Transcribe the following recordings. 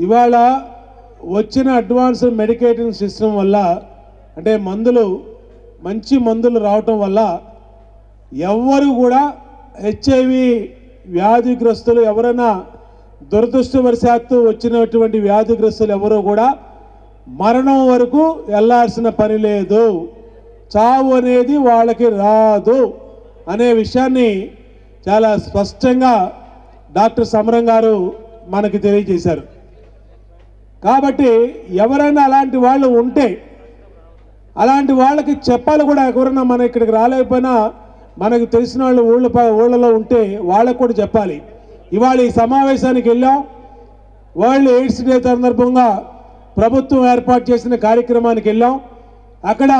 ఇవాళ వచ్చిన advanced మెడికేటింగ్ system వల్ల అంటే మందులు మంచి మందులు రావటం వల్ల ఎవ్వరు కూడా హెచ్ఐవి వ్యాధిగ్రస్తులు ఎవరైనా దురదృష్టవశాత్తు వచ్చినటువంటి వ్యాధిగ్రస్తులు ఎవరు కూడా మరణం వరకు వెళ్ళాల్సిన పని లేదు, చావు అనేది వాళ్ళకి రాదు అనే విషయాన్ని చాలా స్పష్టంగా డాక్టర్ సమరం గారు మనకి తెలియజేశారు. కాబట్టి ఎవరైనా అలాంటి వాళ్ళు ఉంటే అలాంటి వాళ్ళకి చెప్పాలి కూడా. ఎవరైనా మన ఇక్కడికి రాలేకపోయినా మనకు తెలిసిన వాళ్ళు ఊళ్ళలో ఉంటే వాళ్ళకు కూడా చెప్పాలి. ఇవాళ ఈ సమావేశానికి వెళ్ళాం, వరల్డ్ ఎయిడ్స్ డే సందర్భంగా ప్రభుత్వం ఏర్పాటు చేసిన కార్యక్రమానికి వెళ్ళాం. అక్కడ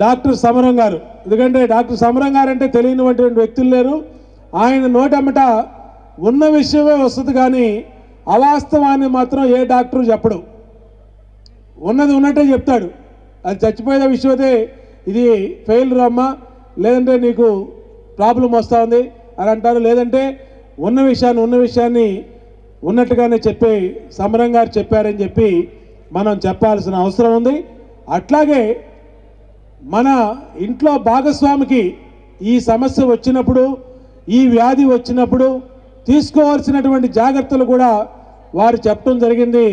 డాక్టర్ సమరం గారు, ఎందుకంటే డాక్టర్ సమరం గారు అంటే తెలియనటువంటి వ్యక్తులు లేరు. ఆయన నోటమ్మట ఉన్న విషయమే వస్తుంది కానీ అవాస్తవాన్ని మాత్రం ఏ డాక్టరు చెప్పడు, ఉన్నది ఉన్నట్టే చెప్తాడు. అది చచ్చిపోయే విషయం అయితే ఇది ఫెయిల్ రమ్మా, లేదంటే నీకు ప్రాబ్లం వస్తూ ఉంది అని అంటారు. లేదంటే ఉన్న విషయాన్ని ఉన్నట్టుగానే చెప్పి సమరం గారు చెప్పారని చెప్పి మనం చెప్పాల్సిన అవసరం ఉంది. అట్లాగే మన ఇంట్లో భాగస్వామికి ఈ సమస్య వచ్చినప్పుడు, ఈ వ్యాధి వచ్చినప్పుడు తీసుకోవాల్సినటువంటి జాగ్రత్తలు కూడా వారు చెప్పడం జరిగింది.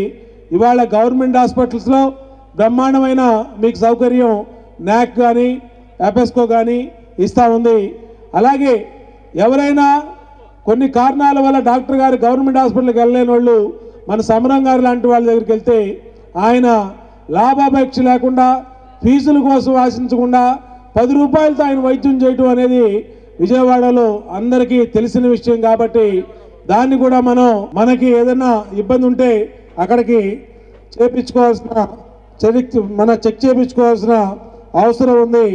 ఇవాళ గవర్నమెంట్ హాస్పిటల్స్లో బ్రహ్మాండమైన మీకు సౌకర్యం నాక్ కానీ ఎపెస్కో కానీ ఇస్తూ ఉంది. అలాగే ఎవరైనా కొన్ని కారణాల వల్ల డాక్టర్ గారు గవర్నమెంట్ హాస్పిటల్కి వెళ్ళలేని వాళ్ళు మన సమరం గారు లాంటి వాళ్ళ దగ్గరికి వెళ్తే ఆయన లాభాపేక్ష లేకుండా ఫీజుల కోసం ఆశించకుండా 10 రూపాయలతో ఆయన వైద్యం చేయటం అనేది విజయవాడలో అందరికీ తెలిసిన విషయం. కాబట్టి దాన్ని కూడా మనకి ఏదైనా ఇబ్బంది ఉంటే అక్కడికి చెక్ చేయించుకోవాల్సిన అవసరం ఉంది.